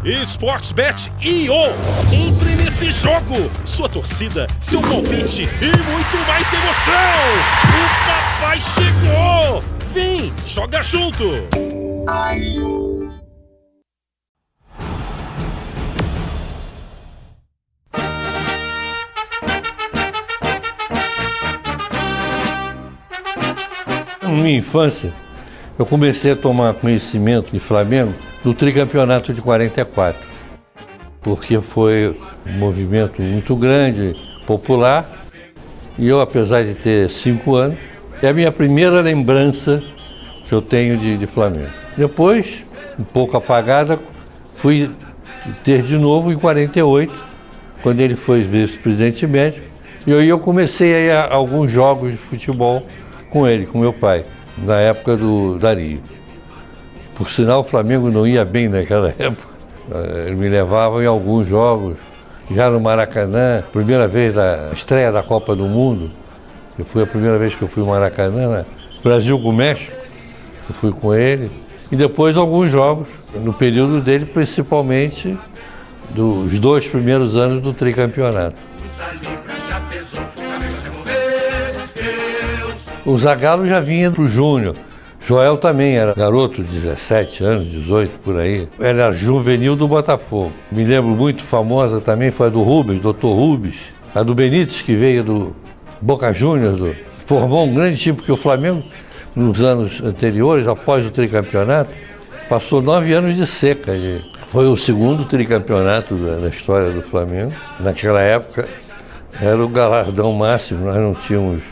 Sportsbet.io. Entre nesse jogo. Sua torcida, seu palpite e muito mais emoção. O papai chegou. Vem, joga junto. Na minha infância, eu comecei a tomar conhecimento de Flamengo do tricampeonato de 44, porque foi um movimento muito grande, popular, e eu, apesar de ter 5 anos, é a minha primeira lembrança que eu tenho de Flamengo. Depois, um pouco apagada, fui ter de novo em 48, quando ele foi vice-presidente médico, e aí eu comecei a ir a alguns jogos de futebol com ele, com meu pai, na época do Dario. Por sinal, o Flamengo não ia bem naquela época. Ele me levava em alguns jogos, já no Maracanã, primeira vez da estreia da Copa do Mundo, foi a primeira vez que eu fui no Maracanã, né? Brasil com o México, eu fui com ele, e depois alguns jogos, no período dele, principalmente dos 2 primeiros anos do tricampeonato. O Zagallo já vinha pro Júnior. Joel também era garoto, 17 anos, 18, por aí. Ele era juvenil do Botafogo. Me lembro muito famosa também, foi a do Rubens, Dr. Rubens. A do Benítez, que veio do Boca Juniors, formou um grande time, porque o Flamengo, nos anos anteriores, após o tricampeonato, passou 9 anos de seca. Foi o segundo tricampeonato da história do Flamengo. Naquela época, era o galardão máximo, nós não tínhamos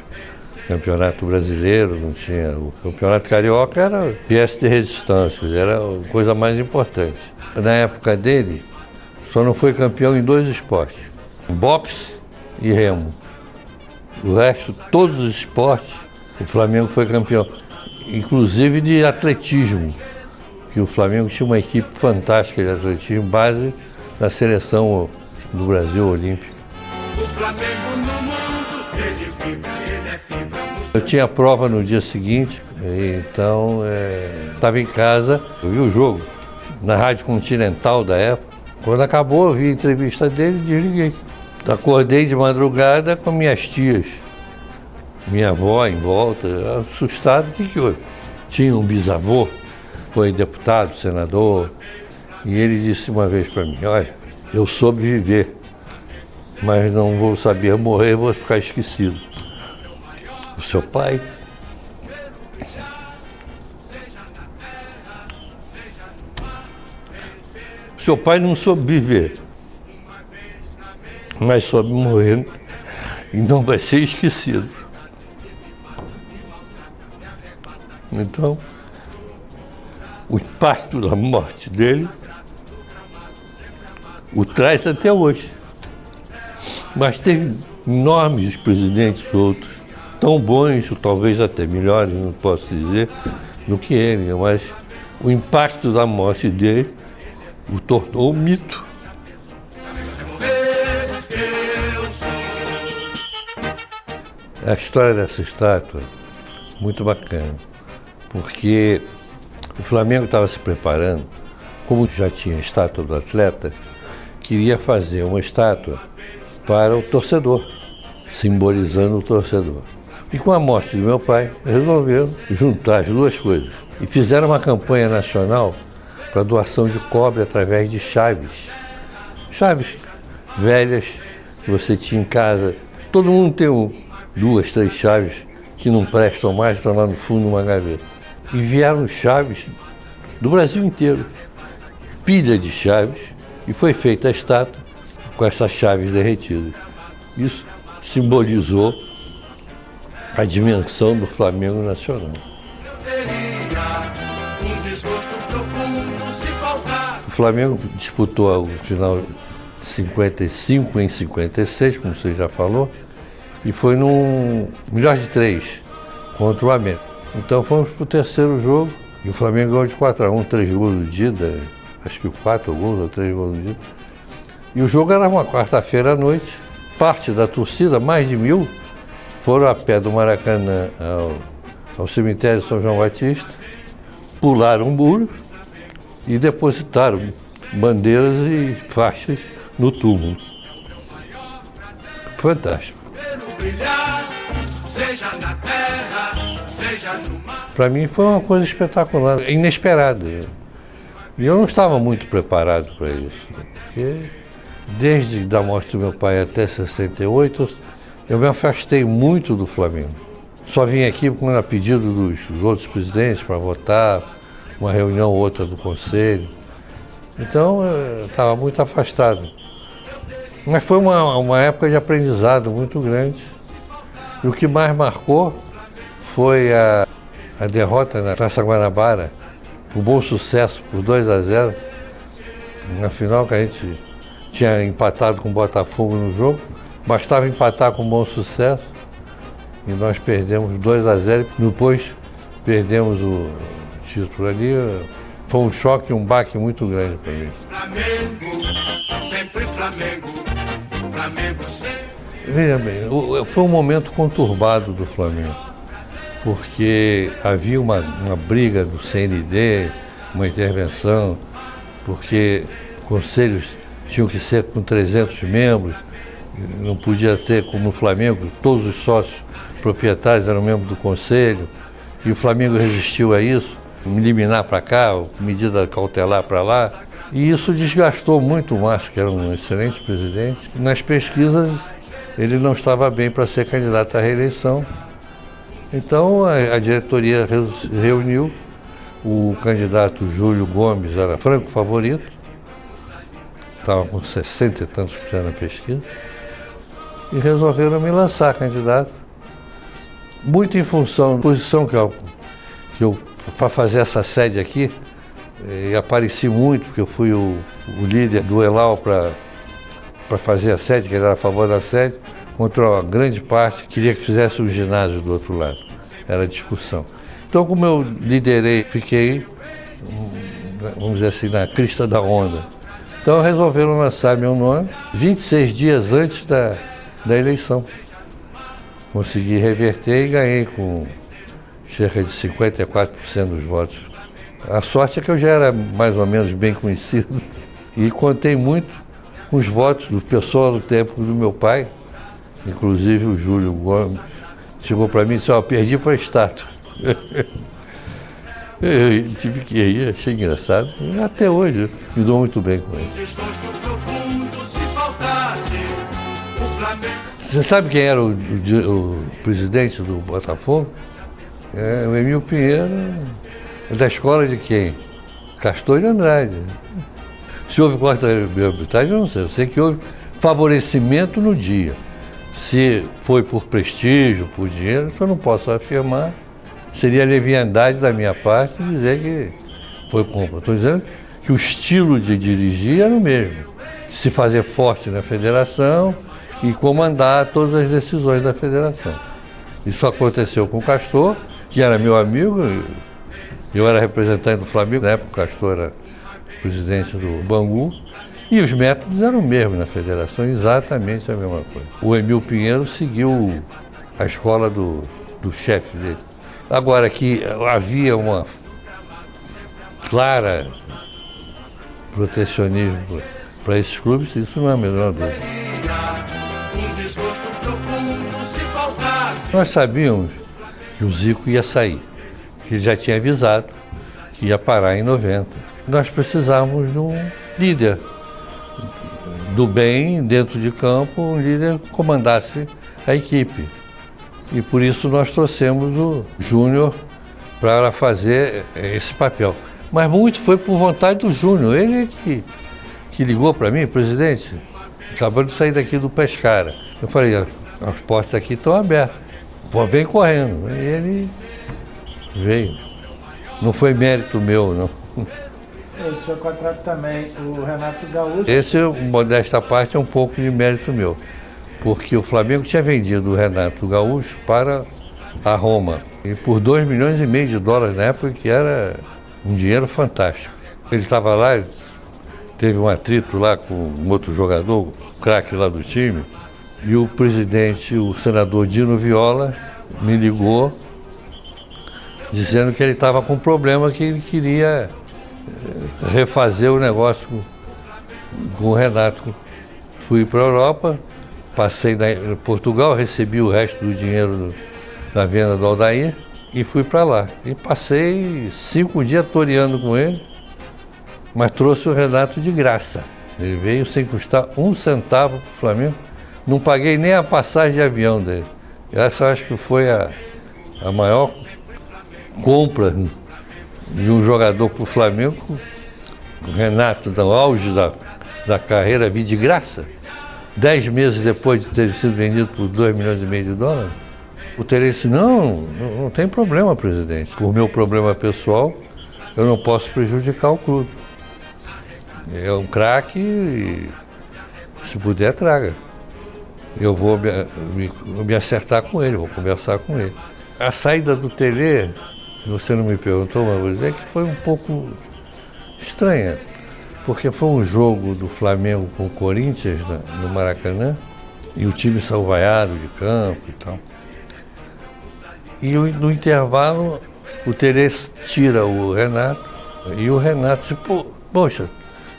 Campeonato Brasileiro, não tinha. O Campeonato Carioca era pièce de resistência, era a coisa mais importante. Na época dele, só não foi campeão em 2 esportes, boxe e remo. O resto, todos os esportes, o Flamengo foi campeão, inclusive de atletismo, que o Flamengo tinha uma equipe fantástica de atletismo, base da seleção do Brasil olímpica. O Flamengo no mundo, ele vibra, ele é fibra. Eu tinha prova no dia seguinte, então estava em casa, eu vi o jogo na Rádio Continental da época. Quando acabou, eu vi a entrevista dele e desliguei. Acordei de madrugada com minhas tias, minha avó em volta, assustado, o que houve? Tinha um bisavô, foi deputado, senador, e ele disse uma vez para mim, olha, eu soube viver, mas não vou saber morrer, vou ficar esquecido. O seu pai? O seu pai não soube viver, mas soube morrer e não vai ser esquecido. Então, o impacto da morte dele o traz até hoje. Mas teve enormes presidentes outros, tão bons, ou talvez até melhores, não posso dizer, do que ele, mas o impacto da morte dele o tornou um mito. A história dessa estátua, muito bacana, porque o Flamengo estava se preparando, como já tinha a estátua do atleta, queria fazer uma estátua para o torcedor, simbolizando o torcedor. E com a morte do meu pai, resolveram juntar as duas coisas. E fizeram uma campanha nacional para doação de cobre através de chaves. Chaves velhas que você tinha em casa. Todo mundo tem 2, 3 chaves que não prestam mais, estão lá no fundo de uma gaveta. E vieram chaves do Brasil inteiro. Pilha de chaves, e foi feita a estátua com essas chaves derretidas. Isso simbolizou a dimensão do Flamengo nacional. O Flamengo disputou o final de 55 em 56, como você já falou, e foi num melhor de 3 contra o América. Então fomos para o terceiro jogo e o Flamengo ganhou de 4-1, 3 gols do Dida, acho que 4 gols ou 3 gols do Dida. E o jogo era uma quarta-feira à noite. Parte da torcida, mais de 1000, foram a pé do Maracanã ao cemitério de São João Batista, pularam um muro e depositaram bandeiras e faixas no túmulo. Fantástico. Para mim foi uma coisa espetacular, inesperada. E eu não estava muito preparado para isso, porque desde a morte do meu pai até 68, eu me afastei muito do Flamengo. Só vim aqui a pedido dos outros presidentes para votar, uma reunião ou outra do conselho. Então, eu estava muito afastado. Mas foi uma época de aprendizado muito grande. E o que mais marcou foi a derrota na Taça Guanabara, por Bom Sucesso, por 2-0, na final que a gente tinha empatado com o Botafogo no jogo. Bastava empatar com Bom Sucesso e nós perdemos 2-0, depois perdemos o título ali. Foi um choque, um baque muito grande para mim. Flamengo, sempre Flamengo, Flamengo sempre. Veja bem, foi um momento conturbado do Flamengo, porque havia uma briga do CND, uma intervenção, porque conselhos tinham que ser com 300 membros, não podia ser como no Flamengo, todos os sócios proprietários eram membros do conselho, e o Flamengo resistiu a isso, liminar para cá, medida cautelar para lá, e isso desgastou muito o Márcio, que era um excelente presidente. Nas pesquisas, ele não estava bem para ser candidato à reeleição. Então, a diretoria reuniu, o candidato Júlio Gomes era franco favorito, estava com 60 e tantos % na pesquisa, e resolveram me lançar candidato, muito em função da posição que eu para fazer essa sede aqui, e apareci muito, porque eu fui o líder do ELAU para fazer a sede, que ele era a favor da sede, contra uma grande parte, queria que fizesse o ginásio do outro lado. Era a discussão. Então, como eu liderei, fiquei, vamos dizer assim, na crista da onda. Então, resolveram lançar meu nome 26 dias antes da eleição. Consegui reverter e ganhei com cerca de 54% dos votos. A sorte é que eu já era mais ou menos bem conhecido e contei muito com os votos do pessoal do tempo do meu pai, inclusive o Júlio Gomes, chegou para mim e disse, perdi para a estátua. Eu tive que ir, achei engraçado, e até hoje me dou muito bem com ele. Você sabe quem era o presidente do Botafogo? O Emílio Pinheiro, da escola de quem? Castor de Andrade. Se houve corte de arbitragem, eu não sei. Eu sei que houve favorecimento no dia. Se foi por prestígio, por dinheiro, isso eu não posso afirmar. Seria leviandade da minha parte dizer que foi compra. Estou dizendo que o estilo de dirigir era o mesmo. Se fazer forte na federação e comandar todas as decisões da federação. Isso aconteceu com o Castor, que era meu amigo, eu era representante do Flamengo, na época o Castor era presidente do Bangu, e os métodos eram os mesmos na federação, exatamente a mesma coisa. O Emílio Pinheiro seguiu a escola do chefe dele. Agora, que havia uma clara protecionismo para esses clubes, isso não é a menor dúvida. Nós sabíamos que o Zico ia sair, que ele já tinha avisado que ia parar em 90. Nós precisávamos de um líder do bem dentro de campo, um líder que comandasse a equipe. E por isso nós trouxemos o Júnior para fazer esse papel. Mas muito foi por vontade do Júnior, ele que ligou para mim, presidente, acabando de sair daqui do Pescara. Eu falei, as portas aqui estão abertas. Vem correndo. E ele veio. Não foi mérito meu, não. O seu contrato também, o Renato Gaúcho. Esse, modesta parte, é um pouco de mérito meu. Porque o Flamengo tinha vendido o Renato Gaúcho para a Roma. E por $2,5 milhões na época, que era um dinheiro fantástico. Ele estava lá, teve um atrito lá com um outro jogador, o craque lá do time. E o presidente, o senador Dino Viola, me ligou dizendo que ele estava com um problema, que ele queria refazer o negócio com o Renato. Fui para a Europa, passei em Portugal, recebi o resto do dinheiro da venda do Aldair e fui para lá. E passei 5 dias toreando com ele, mas trouxe o Renato de graça. Ele veio sem custar 1 centavo para o Flamengo, não paguei nem a passagem de avião dele. Essa eu acho que foi a maior compra de um jogador para o Flamengo. O Renato, no auge da carreira, vi de graça. 10 meses depois de ter sido vendido por 2,5 milhões de dólares. O Tele disse, não tem problema, presidente. Por meu problema pessoal, eu não posso prejudicar o clube. É um craque e, se puder, traga. Eu vou me acertar com ele, vou conversar com ele. A saída do Tele, você não me perguntou, mas vou dizer que foi um pouco estranha, porque foi um jogo do Flamengo com o Corinthians no Maracanã, e o time saiu vaiado de campo e tal. E no intervalo, o Tele tira o Renato, e o Renato disse, poxa,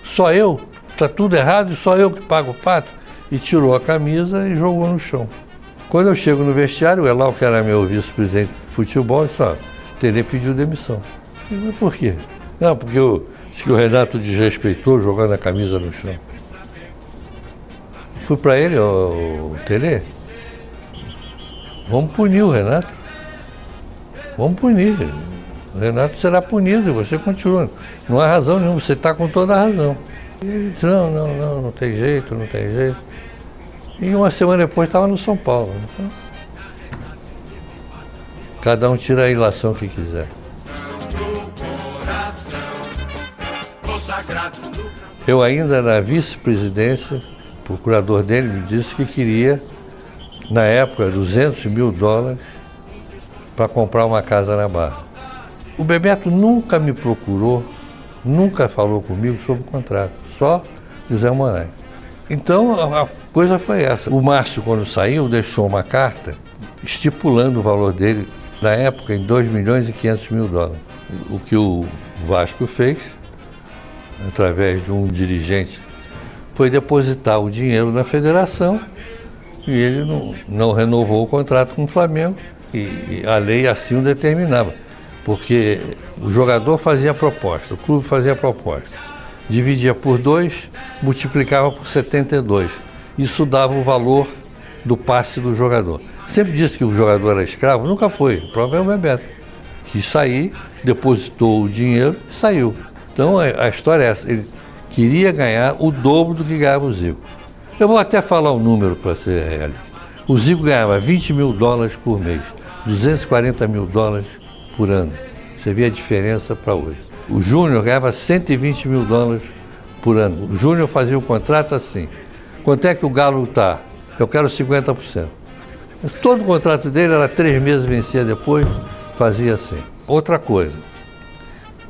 só eu? Tá tudo errado e só eu que pago o pato? E tirou a camisa e jogou no chão. Quando eu chego no vestiário, o Elal, que era meu vice-presidente de futebol, disse, o Tele pediu demissão. Eu disse, mas por quê? Não, porque disse que o Renato desrespeitou jogando a camisa no chão. Fui para ele, o Tele, vamos punir o Renato. Vamos punir. O Renato será punido e você continua. Não há razão nenhuma, você está com toda a razão. E ele disse, não tem jeito, não tem jeito. E uma semana depois estava no São Paulo. Então, cada um tira a ilação que quiser. Eu ainda na vice-presidência, o procurador dele me disse que queria, na época, $200 mil para comprar uma casa na Barra. O Bebeto nunca me procurou, nunca falou comigo sobre o contrato, só José Moraes. Então a coisa foi essa. O Márcio, quando saiu, deixou uma carta estipulando o valor dele, na época, em $2,5 milhões. O que o Vasco fez, através de um dirigente, foi depositar o dinheiro na federação e ele não renovou o contrato com o Flamengo e a lei assim o determinava. Porque o jogador fazia a proposta, o clube fazia a proposta, dividia por 2, multiplicava por 72. Isso dava o valor do passe do jogador. Sempre disse que o jogador era escravo, nunca foi. O próprio é o Bebeto. Quis sair, depositou o dinheiro e saiu. Então a história é essa, ele queria ganhar o dobro do que ganhava o Zico. Eu vou até falar o número para ser real. O Zico ganhava $20 mil por mês, $240 mil por ano. Você vê a diferença para hoje. O Júnior ganhava $120 mil por ano. O Júnior fazia um contrato assim. Quanto é que o Galo está? Eu quero 50%. Mas todo o contrato dele era 3 meses, vencia depois, fazia assim. Outra coisa,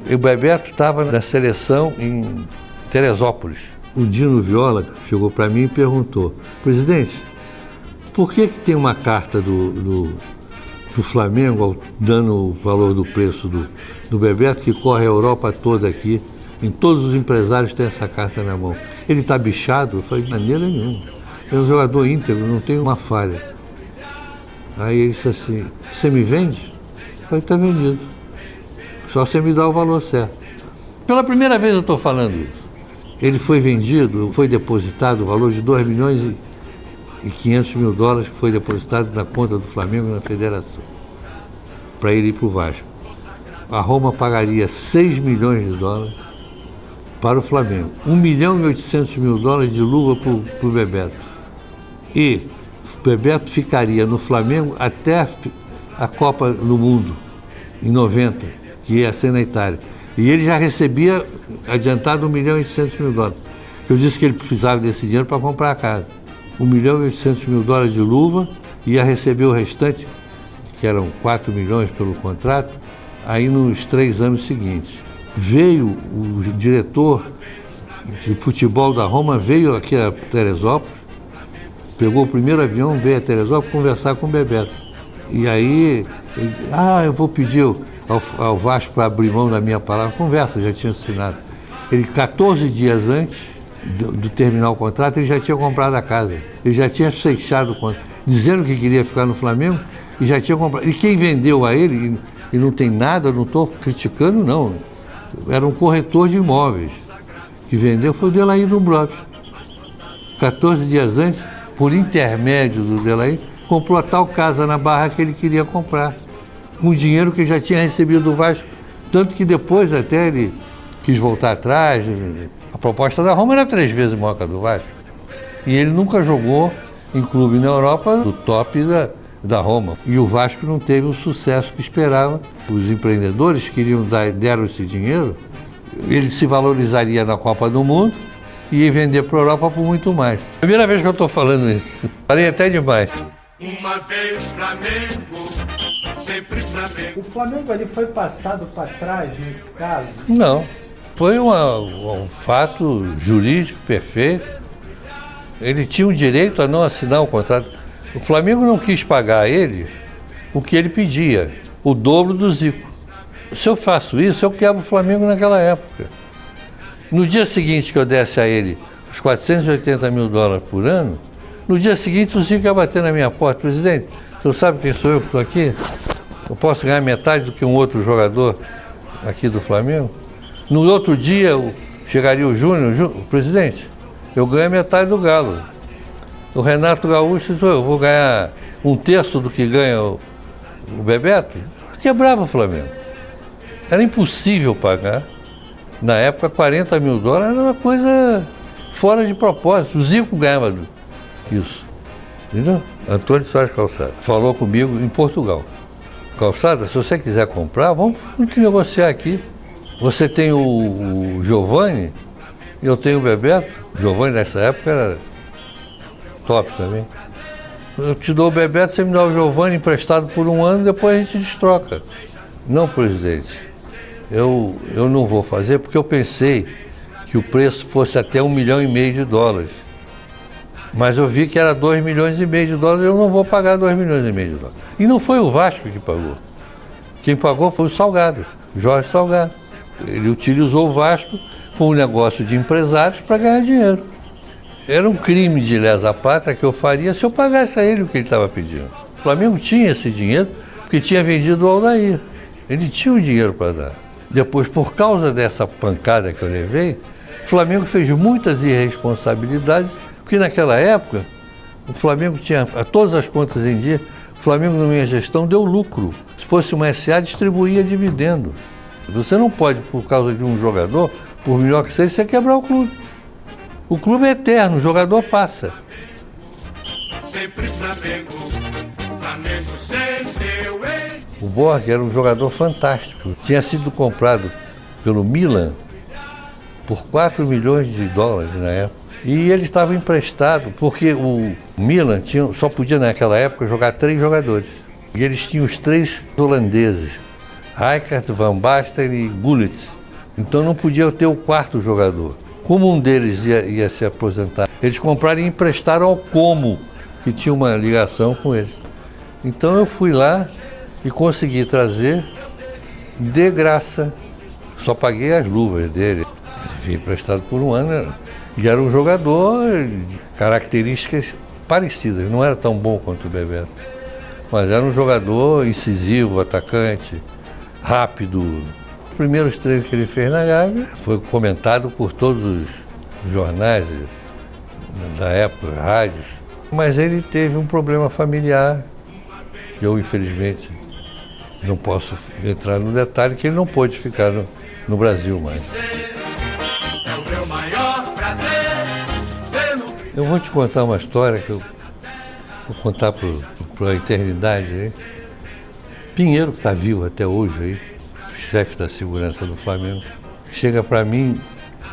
o Bebeto estava na seleção em Teresópolis. O Dino Viola chegou para mim e perguntou, presidente, por que tem uma carta do Flamengo dando o valor do preço do Bebeto, que corre a Europa toda aqui, em todos os empresários têm essa carta na mão. Ele está bichado? Eu falei, de maneira nenhuma. É um jogador íntegro, não tem uma falha. Aí ele disse assim, você me vende? Eu falei, está vendido. Só você me dá o valor certo. Pela primeira vez eu estou falando isso. Ele foi vendido, foi depositado o valor de $2,5 mil que foi depositado na conta do Flamengo na federação, para ele ir para o Vasco. A Roma pagaria $6 milhões para o Flamengo, $1,8 milhões de luva para o Bebeto. E o Bebeto ficaria no Flamengo até a Copa do Mundo, em 90, que ia ser na Itália. E ele já recebia adiantado $1,8 mil. Eu disse que ele precisava desse dinheiro para comprar a casa. $1,8 mil de luva, ia receber o restante, que eram 4 milhões pelo contrato, aí nos 3 anos seguintes. Veio o diretor de futebol da Roma, veio aqui a Teresópolis, pegou o primeiro avião, veio a Teresópolis conversar com o Bebeto. E aí, eu vou pedir ao Vasco para abrir mão da minha palavra. Conversa, já tinha assinado. Ele, 14 dias antes, do terminar o contrato, ele já tinha comprado a casa. Ele já tinha fechado o contrato, dizendo que queria ficar no Flamengo e já tinha comprado. E quem vendeu a ele, e não tem nada, eu não estou criticando, não. Era um corretor de imóveis. Que vendeu foi o Delair Dombrowski. 14 dias antes, por intermédio do Delair, comprou a tal casa na Barra que ele queria comprar. Com o dinheiro que já tinha recebido do Vasco. Tanto que depois até ele quis voltar atrás. A proposta da Roma era 3 vezes maior que a do Vasco. E ele nunca jogou em clube na Europa do top da Roma. E o Vasco não teve o sucesso que esperava. Os empreendedores deram esse dinheiro, ele se valorizaria na Copa do Mundo e ia vender para a Europa por muito mais. Primeira vez que eu estou falando isso. Falei até demais. Uma vez Flamengo, sempre Flamengo. O Flamengo ali foi passado para trás nesse caso? Não. Foi um fato jurídico perfeito. Ele tinha o direito a não assinar o contrato. O Flamengo não quis pagar a ele o que ele pedia, o dobro do Zico. Se eu faço isso, eu quebro o Flamengo naquela época. No dia seguinte que eu desse a ele os 480 mil dólares por ano, no dia seguinte o Zico ia bater na minha porta. Presidente, o senhor sabe quem sou eu que estou aqui? Eu posso ganhar metade do que um outro jogador aqui do Flamengo? No outro dia chegaria o Júnior, presidente, eu ganho metade do Galo. O Renato Gaúcho disse, eu vou ganhar 1/3 do que ganha o Bebeto. Quebrava o Flamengo. Era impossível pagar. Na época, 40 mil dólares era uma coisa fora de propósito. O Zico ganhava isso. Entendeu? Antônio Soares Calçada falou comigo em Portugal. Calçada, se você quiser comprar, vamos negociar aqui. Você tem o Giovani, eu tenho o Bebeto. O Giovani nessa época era top também. Eu te dou o Bebeto, você me dá o Giovani emprestado por 1 ano, depois a gente destroca. Não, presidente, eu não vou fazer porque eu pensei que o preço fosse até 1,5 milhão de dólares. Mas eu vi que era 2,5 milhões de dólares, eu não vou pagar 2,5 milhões de dólares. E não foi o Vasco que pagou. Quem pagou foi o Salgado, Jorge Salgado. Ele utilizou o Vasco, foi um negócio de empresários para ganhar dinheiro. Era um crime de lesa pátria que eu faria se eu pagasse a ele o que ele estava pedindo. O Flamengo tinha esse dinheiro porque tinha vendido o Aldair. Ele tinha o dinheiro para dar. Depois, por causa dessa pancada que eu levei, o Flamengo fez muitas irresponsabilidades, porque naquela época o Flamengo tinha todas as contas em dia, o Flamengo na minha gestão deu lucro. Se fosse uma SA, distribuía dividendo. Você não pode, por causa de um jogador, por melhor que seja, você quebrar o clube. O clube é eterno, o jogador passa. Sempre Flamengo, Flamengo sempre eu. O Borg era um jogador fantástico. Tinha sido comprado pelo Milan por 4 milhões de dólares na época. E ele estava emprestado, porque o Milan só podia naquela época jogar 3 jogadores. E eles tinham os 3 holandeses, Rijkaard, Van Basten e Gullit. Então não podia ter o 4º jogador. Como um deles ia se aposentar, eles compraram e emprestaram ao Como, que tinha uma ligação com eles. Então eu fui lá e consegui trazer de graça. Só paguei as luvas dele. Ele veio emprestado por 1 ano e era um jogador de características parecidas. Não era tão bom quanto o Bebeto, mas era um jogador incisivo, atacante, rápido. Os primeiros treinos que ele fez na Gávea foi comentado por todos os jornais da época, rádios, mas ele teve um problema familiar, que eu infelizmente não posso entrar no detalhe, que ele não pôde ficar no Brasil mais. É o meu maior prazer. Eu vou te contar uma história que eu vou contar para a eternidade aí. Pinheiro, que está vivo até hoje aí, chefe da segurança do Flamengo, chega para mim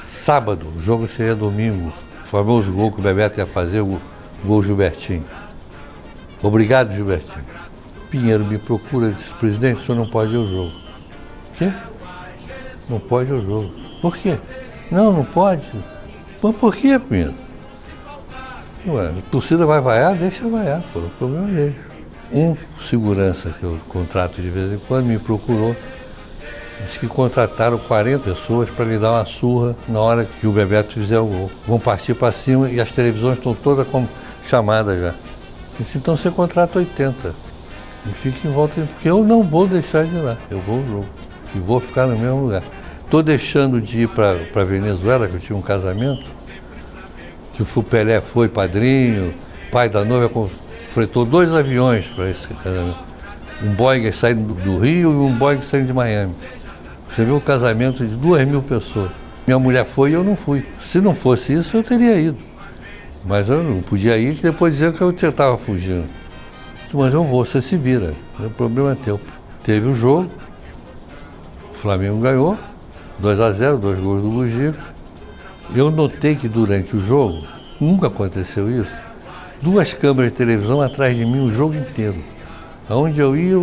sábado, o jogo seria domingo, o famoso gol que o Bebeto ia fazer, o gol Gilbertinho. Obrigado, Gilbertinho. Pinheiro me procura e diz, presidente, o senhor não pode ir ao jogo. O quê? Não pode ir ao jogo. Por quê? Não pode. Mas por quê, Pinheiro? Ué, a torcida vai vaiar, deixa vaiar, pô, o problema é dele. Um segurança que eu contrato de vez em quando me procurou Diz que contrataram 40 pessoas para lhe dar uma surra na hora que o Bebeto fizer o gol. Vão partir para cima e as televisões estão todas como chamadas já. Disse, então você contrata 80 e fica em volta, porque eu não vou deixar de ir lá, eu vou ao jogo e vou ficar no mesmo lugar. Estou deixando de ir para Venezuela, que eu tinha um casamento, que o Pelé foi padrinho, pai da noiva, fretou 2 aviões para esse casamento. Um Boeing saindo do Rio e um Boeing saindo de Miami. Você viu o casamento de 2.000 pessoas. Minha mulher foi e eu não fui. Se não fosse isso, eu teria ido. Mas eu não podia ir, que depois dizer que eu estava fugindo. Mas eu vou, você se vira, o problema é teu. Teve o jogo, o Flamengo ganhou, 2-0, 2 gols do Bugico. Eu notei que durante o jogo, nunca aconteceu isso, 2 câmeras de televisão atrás de mim o jogo inteiro. Aonde eu ia,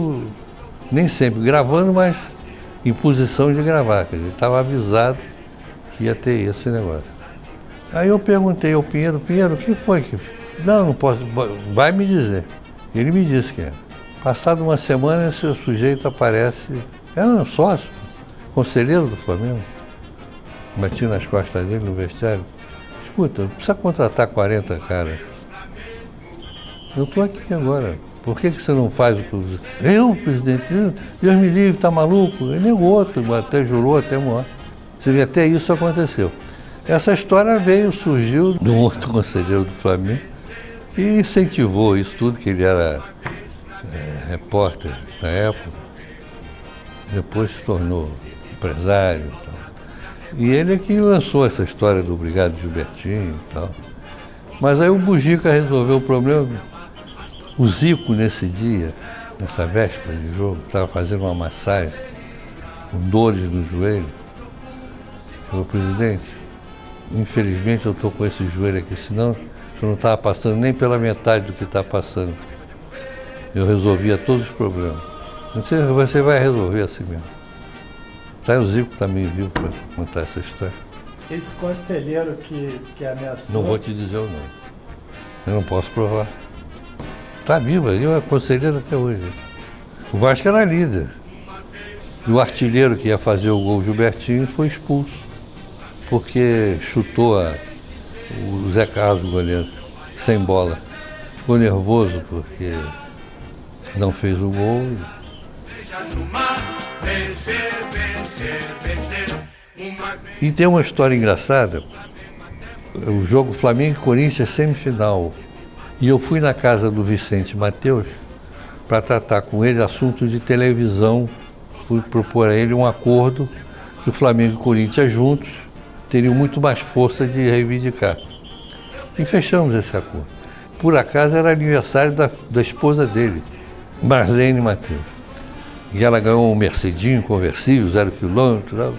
nem sempre gravando, mas em posição de gravar, quer dizer, estava avisado que ia ter esse negócio. Aí eu perguntei ao Pinheiro, o que foi que... Não posso, vai me dizer. Ele me disse que é. Passado uma semana, esse sujeito aparece, é um sócio, conselheiro do Flamengo, bati nas costas dele no vestiário. Escuta, não precisa contratar 40 caras. Eu estou aqui agora. Por que você não faz o que eu, presidente, Deus me livre, está maluco? Ele negou, até jurou, até morreu. Você vê, até isso aconteceu. Essa história surgiu de um outro conselheiro do Flamengo que incentivou isso tudo, que ele era repórter na época, depois se tornou empresário e tal. E ele é que lançou essa história do Obrigado Gilbertinho e tal. Mas aí o Bugica resolveu o problema. O Zico, nesse dia, nessa véspera de jogo, estava fazendo uma massagem com dores no joelho. Falou, presidente, infelizmente eu estou com esse joelho aqui, senão eu não estava passando nem pela metade do que está passando. Eu resolvia todos os problemas. Você vai resolver assim mesmo. Tá, o Zico também viu para contar essa história. Esse conselheiro que ameaçou... Não vou te dizer o nome. Eu não posso provar. Está vivo, eu é conselheiro até hoje. O Vasco era líder. E o artilheiro que ia fazer o gol, Gilbertinho, foi expulso. Porque chutou o Zé Carlos, o goleiro, sem bola. Ficou nervoso porque não fez o gol. E tem uma história engraçada. O jogo Flamengo e Corinthians semifinal. E eu fui na casa do Vicente Mateus para tratar com ele assuntos de televisão. Fui propor a ele um acordo que o Flamengo e Corinthians juntos teriam muito mais força de reivindicar. E fechamos esse acordo. Por acaso era aniversário da esposa dele, Marlene Mateus. E ela ganhou um Mercedinho conversível, 0 km.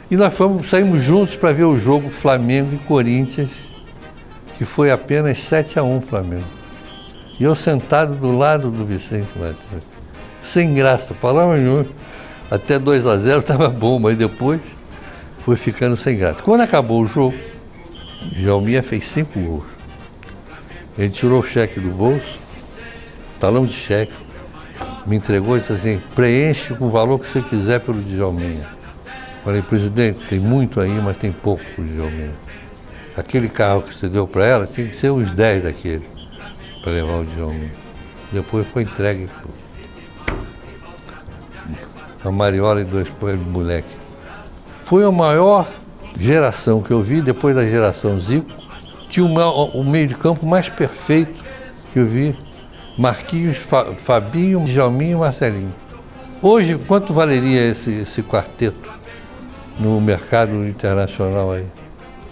E nós saímos juntos para ver o jogo Flamengo e Corinthians, que foi apenas 7-1 Flamengo. E eu sentado do lado do Vicente Mateus, sem graça, palavra nenhuma. Até 2-0 estava bom, mas depois foi ficando sem graça. Quando acabou o jogo, Djalminha fez 5 gols. Ele tirou o cheque do bolso, talão de cheque, me entregou e disse assim, preenche com o valor que você quiser pelo Djalminha. Falei, presidente, tem muito aí, mas tem pouco para o Djalminha. Aquele carro que você deu para ela, tinha que ser uns 10 daquele, para levar o Djalminha. Depois foi entregue a Mariola e 2 pães de moleque. Foi a maior geração que eu vi, depois da geração Zico. Tinha o meio de campo mais perfeito que eu vi. Marquinhos, Fabinho, Djalminha e Marcelinho. Hoje, quanto valeria esse quarteto no mercado internacional aí?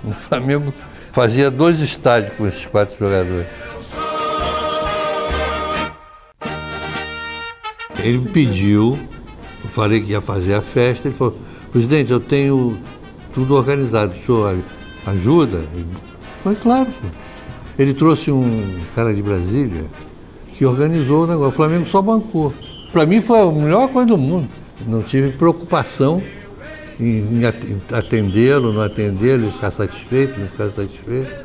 O Flamengo fazia 2 estádios com esses 4 jogadores. Ele me pediu, eu falei que ia fazer a festa, ele falou, presidente, eu tenho tudo organizado, o senhor ajuda? Eu falei, claro. Ele trouxe um cara de Brasília que organizou o negócio, o Flamengo só bancou. Para mim foi a melhor coisa do mundo. Não tive preocupação em atendê-lo, não atendê-lo, ficar satisfeito, não ficar satisfeito.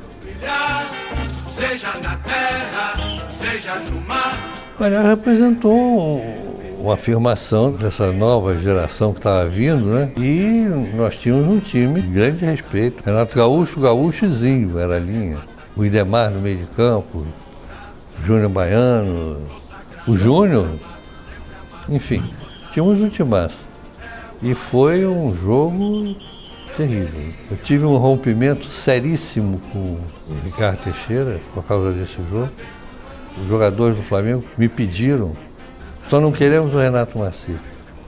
Seja na terra, seja no mar. Olha, representou uma afirmação dessa nova geração que estava vindo, né? E nós tínhamos um time de grande respeito. Renato Gaúcho, Gaúchozinho era a linha. O Idemar no meio de campo, Júnior Baiano, o Júnior, enfim, tínhamos um timaço. E foi um jogo terrível. Eu tive um rompimento seríssimo com o Ricardo Teixeira por causa desse jogo. Os jogadores do Flamengo me pediram, só não queremos o Renato Marcílio.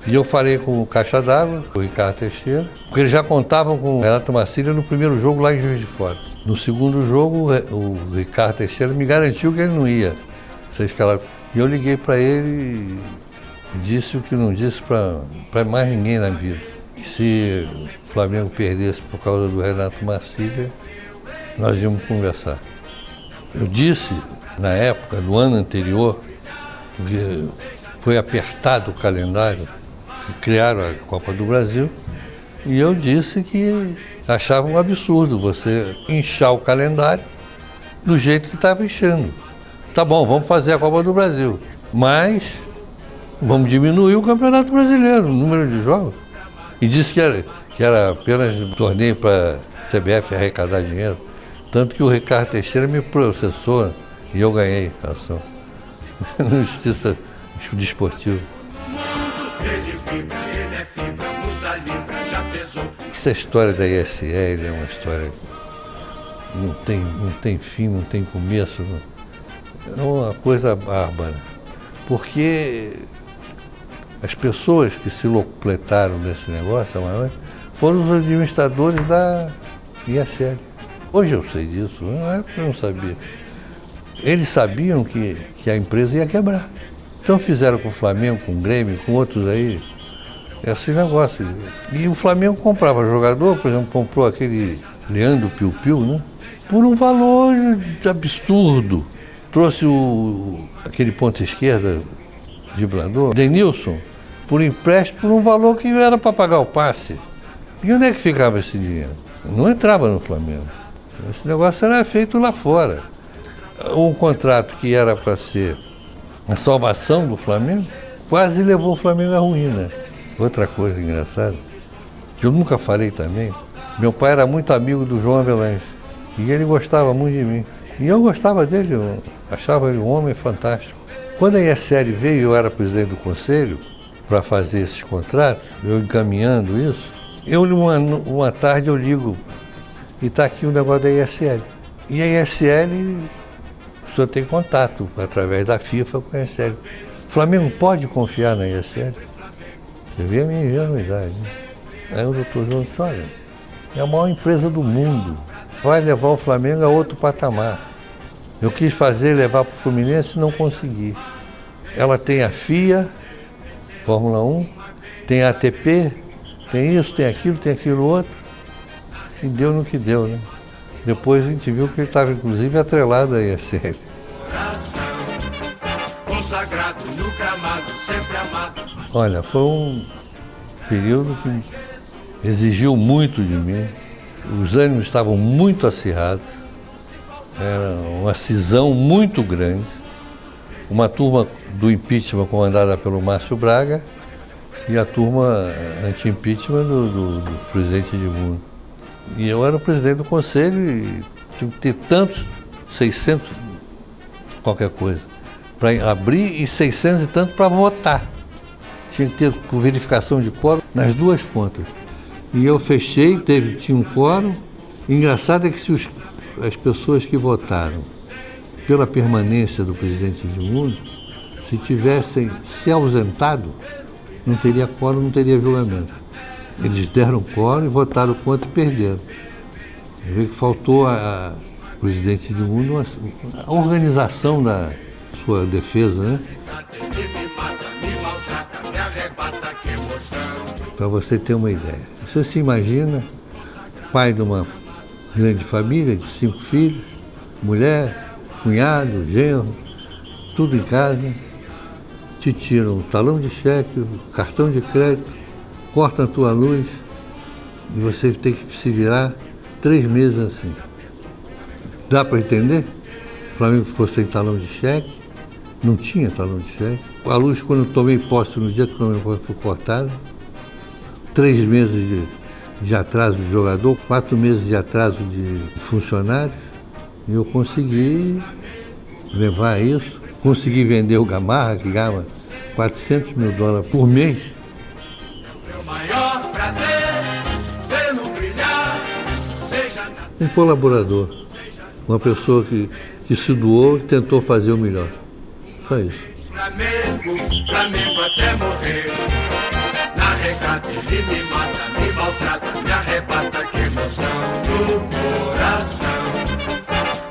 E eu falei com o Caixa d'Água, o Ricardo Teixeira, porque eles já contavam com o Renato Marcílio no primeiro jogo lá em Juiz de Fora. No segundo jogo, o Ricardo Teixeira me garantiu que ele não ia ser escalado. E eu liguei para ele e disse o que não disse para mais ninguém na vida. Que se o Flamengo perdesse por causa do Renato Marcílio, nós íamos conversar. Eu disse, na época, no ano anterior, porque foi apertado o calendário, criaram a Copa do Brasil, e eu disse que achava um absurdo você inchar o calendário do jeito que estava inchando. Tá bom, vamos fazer a Copa do Brasil, mas vamos diminuir o Campeonato Brasileiro, o número de jogos. E disse que era apenas um torneio para a CBF arrecadar dinheiro. Tanto que o Ricardo Teixeira me processou e eu ganhei a ação na Justiça Desportiva. Essa história da ISL é uma história que não tem fim, não tem começo. É uma coisa bárbara. Porque as pessoas que se locupletaram nesse negócio, foram os administradores da ISL. Hoje eu sei disso, na época eu não sabia. Eles sabiam que a empresa ia quebrar. Então fizeram com o Flamengo, com o Grêmio, com outros aí, esse negócio. E o Flamengo comprava jogador, por exemplo, comprou aquele Leandro Piu Piu, né? Por um valor absurdo. Trouxe aquele ponta esquerda, driblador, Denilson, por empréstimo, por um valor que era para pagar o passe. E onde é que ficava esse dinheiro? Não entrava no Flamengo. Esse negócio era feito lá fora. Um contrato que era para ser a salvação do Flamengo, quase levou o Flamengo à ruína. Outra coisa engraçada, que eu nunca falei também, meu pai era muito amigo do João Avelange, e ele gostava muito de mim. E eu gostava dele, eu achava ele um homem fantástico. Quando a ISL veio, eu era presidente do conselho, para fazer esses contratos, eu encaminhando isso, uma tarde eu ligo, e está aqui o negócio da ISL. E a ISL, o senhor tem contato através da FIFA com a ISL. O Flamengo pode confiar na ISL? Você vê a minha ingenuidade, né? Aí o doutor João disse, olha, é a maior empresa do mundo, vai levar o Flamengo a outro patamar. Eu quis levar para o Fluminense e não consegui. Ela tem a FIA, Fórmula 1, tem a ATP, tem isso, tem aquilo outro, e deu no que deu, né? Depois a gente viu que ele estava inclusive atrelado à ISL. Consagrado no gramado, sempre amado. Olha, foi um período que exigiu muito de mim. Os ânimos estavam muito acirrados. Era uma cisão muito grande. Uma turma do impeachment comandada pelo Márcio Braga e a turma anti-impeachment do presidente Edmundo. E eu era o presidente do conselho e tinha que ter tantos, 600, qualquer coisa, para abrir e 600 e tanto para votar. Tinha que ter verificação de quórum nas duas pontas. E eu fechei, tinha um quórum. Engraçado é que se as pessoas que votaram pela permanência do presidente Edmundo, se tivessem se ausentado, não teria quórum, não teria julgamento. Eles deram quórum e votaram contra e perderam. Eu vejo que faltou ao presidente Edmundo a organização da sua defesa, né? Para você ter uma ideia. Você se imagina, pai de uma grande família, de 5 filhos, mulher, cunhado, genro, tudo em casa, te tiram o talão de cheque, o cartão de crédito, cortam a tua luz e você tem que se virar 3 meses assim. Dá para entender? O Flamengo ficou sem talão de cheque, Não tinha talão de cheque. A luz, quando eu tomei posse, no dia que eu tomei posse, foi cortada. 3 meses de atraso de jogador, 4 meses de atraso de funcionários. E eu consegui levar isso. Consegui vender o Gamarra, que ganhava $400 mil por mês. Meu maior prazer, vê-lo brilhar, seja na... Um colaborador, uma pessoa que se doou e tentou fazer o melhor. Só isso. Flamengo até morrer. Na regata ele me mata, me maltrata, me arrebata, que emoção do coração.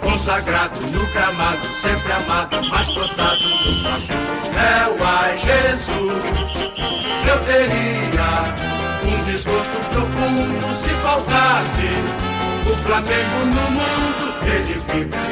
Consagrado no gramado, sempre amado, mas cotado no papel. Ai, Jesus, eu teria um desgosto profundo se faltasse o Flamengo no mundo. Ele vive